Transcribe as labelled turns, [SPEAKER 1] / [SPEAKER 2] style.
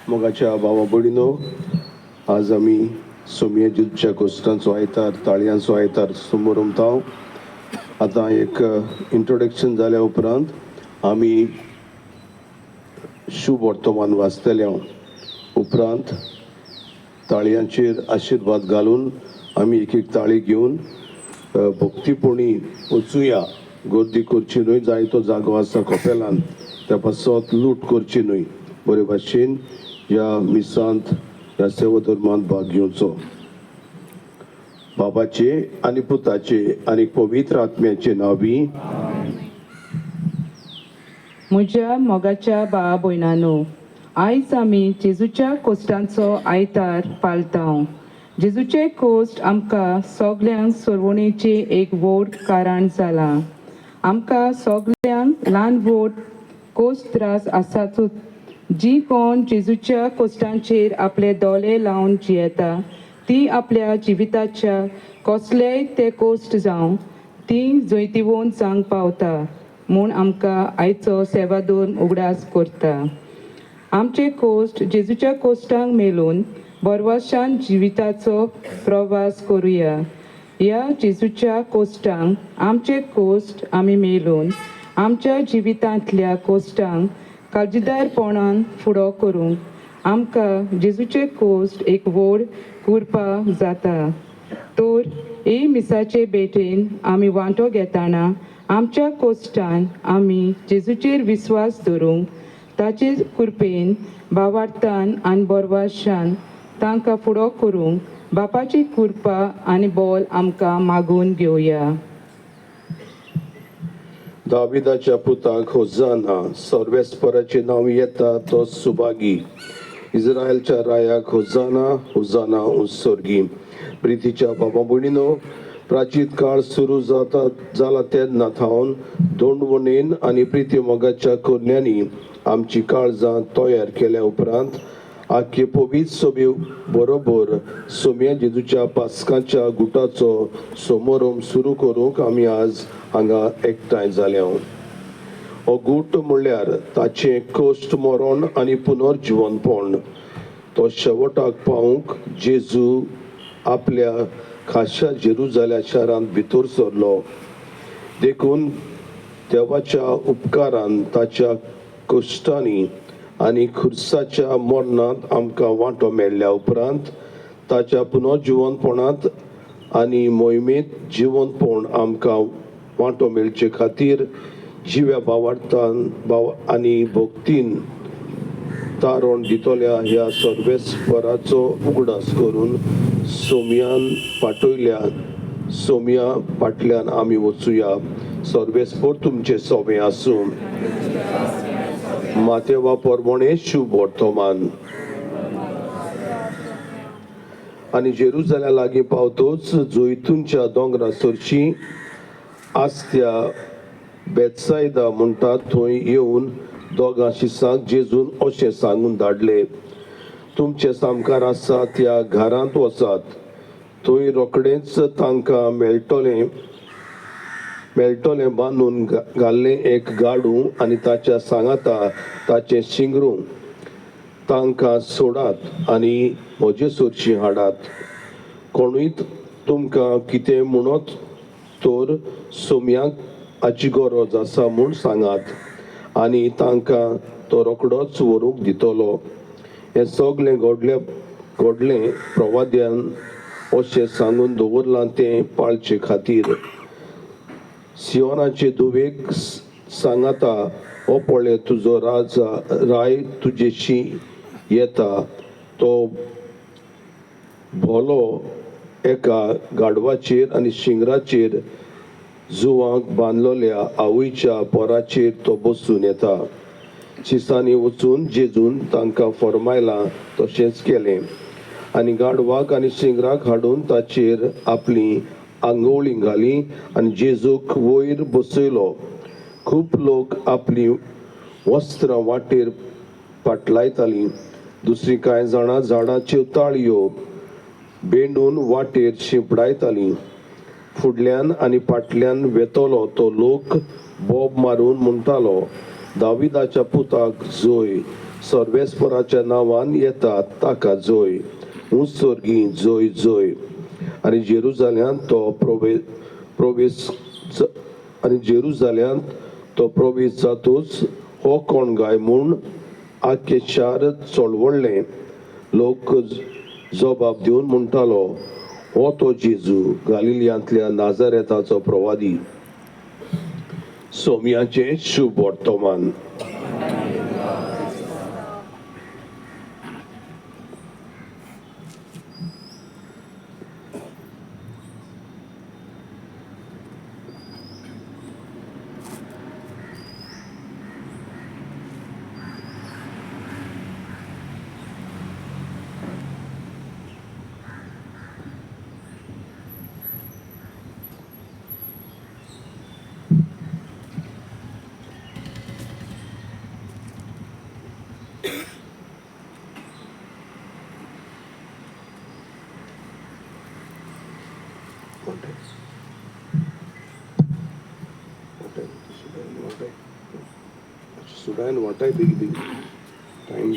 [SPEAKER 1] मोगाच्या भावा भयणीनो, आज आमी सोमया जेजूच्या कोश्टांचो आयतार, ताळयांचो आयतार समोर उमताव. आतां एक इंट्रोडक्शन जाल्या उपरांत आमी शुभ वर्तमान वाचतले. उपरांत ताळयांचेर आशिर्वाद घालून आमी एक एक ताळी घेवन भक्तीपोणी वचुया. गर्दी करची न्हय, जाय तो जागो आसा कपेलांत त्या पासत लूट करची न्हय. बरे भाशेन ह्या मिसांत ह्या सेवा धर्मांत भाग घेवचो. बाबाचे आनी पुताचे आनी पवित्र आत्म्याचे नांवी.
[SPEAKER 2] म्हज्या मोगाच्या भावा भयणांनो, आयज आमी जेजूच्या कोश्टांचो आयतार पाळटाव. जेजूचे कोश्ट आमकां सगल्यांक सोडवणेचें एक व्हड कारण जालां. आमकां सगल्यांक ल्हान व्हड कोश्ट त्रास आसातूच. जी कोण जेजूच्या कोश्टांचेर आपले दोळे लावन जियेता ती आपल्या जिविताच्या कसलेय ते कोश्ट जावं ती जैतिवंत जावंक पावता म्हूण आमकां आयचो सेवा धर्म उगडास करता. आमचे कोश्ट जेजूच्या कोश्टांक मेलून बरवाशान जिविताचो प्रवास करुया. ह्या जेजूच्या कोश्टांक आमचे कोश्ट आमी मेलून आमच्या जिवितांतल्या कोश्टांक काळजीदारपणान फुडो करूंक आमकां जेजूचे कोश्ट एक व्हड कृपा जाता. तर हे मिसाचे भेटेन आमी वांटो घेतना आमच्या कोश्टान आमी जेजूचेर विस्वास दवरूंक ताचे कृपेन भावार्थान आनी बरवाशान तांकां फुडो करूंक बापाची कृपा आनी बोल आमकां मागून घेवया.
[SPEAKER 1] दाविदाच्या पुताक होजाना, सर्वेस्पराचे नांव येता तो सुभागी. इस्रायलच्या रायाक होजाना, होजाना उत्सर्गी. प्रितीच्या बाबा भयणीनो, प्राचीन काळ सुरू जाता जाला तेन्ना थावन दोंडवणेन आनी प्रिती मोगाच्या कन्यांनी आमची काळजां तयार केल्या उपरांत आख्खे पवित्र सभे बरोबर सोम्या जेजूच्या पास्काच्या गुटाचो समारंभ सुरू करूंक आमी आज हांगा एकठांय जाल्या. हो गूट म्हणल्यार ताचें कश्ट मरण आनी पुनर्जिवनपण. तो शेवटाक पावूंक जेजू आपल्या खाशा जेरुजाल्या शारांत भितर सरलो. देखून देवाच्या उपकारान ताच्या कश्टांनी आनी खुर्साच्या मरणांत आमकां वांटो मेळ्ळ्या उपरांत ताच्या पुनर्जिवनपणांत आनी मोहिमेंत जिवंतपण आमकां वांटो मेळचे खातीर जिव्या भावार्थान आनी भक्तीन तारण दितल्या ह्या सर्वेस्पराचो उगडास करून सोम्यान पाटयल्या सोम्या फाटल्यान आमी वचुया. सर्वेस्पर तुमचे सोबे आसूं. मातेवा परमणे शुभ वर्तमान. आनी जेरुजाल्या लागीं पावतोच जैतूनच्या दोंगरा सरशी आसत्या बेतसायदा म्हणटात थंय येवन दोगां शिसांक जेजून अशें सांगून धाडले, तुमचे सामकार आसा त्या घरांत वचात. थंय रोखडेंच तांकां मेळटलें बांदून घाल्लें एक गाडू आनी ताच्या सांगाता ताचें शिंगरूं. तांकां सोडात आनी म्हजे सरशी हाडात. कोणूय तुमकां कितें म्हणत तर सोम्याक हाची गरज आसा म्हूण सांगात आनी तांकां तो रोखडोच व्हरूंक दितलो. हें सगलें घडलें प्रवाद्यान अशें सांगून दवरलां तें पाळचे खातीर. सियोनाचे धुवेक सांगाता, हो पळय तुजो राय तुजेशी येता. तो भोलो एका गाडवाचेर आनी शिंगराचेर जुवांक बांदलोल्या आवयच्या पोराचेर तो बसून येता. शिसांनी वचून जेजून तांकां फरमायलां तशेंच केलें आनी गाडवाक आनी शिंगराक हाडून ताचेर आपली आंगवळी घाली आनी जेजूक वयर बसयलो. खूब लोक आपली वस्त्रां वाटेर पाटलायतालीं. दुसरी कांय जाणां झाडाच्यो ताळयो बेंडून वाटेर शिंपडायतालीं. फुडल्यान आनी फाटल्यान वेतलो तो लोक बोब मारून म्हणटालो, दाविदाच्या पुताक जोय, सर्वेस्पराच्या नांवान येता ताका जोय, उंच सर्गी जोय जोय. आनी जेरुजाल्यांत तो प्रवेश जातूच हो कोण गाय म्हूण आख्खे शार चळवळ्ळें. लोक जबाब दिवन म्हणटालो, हो तो जेजू, गालिलियांतल्या नाजारेताचो प्रवादी. सोमयाचें शुभ वर्तमान. सुडायन वाटाय बेगी बेगी टायम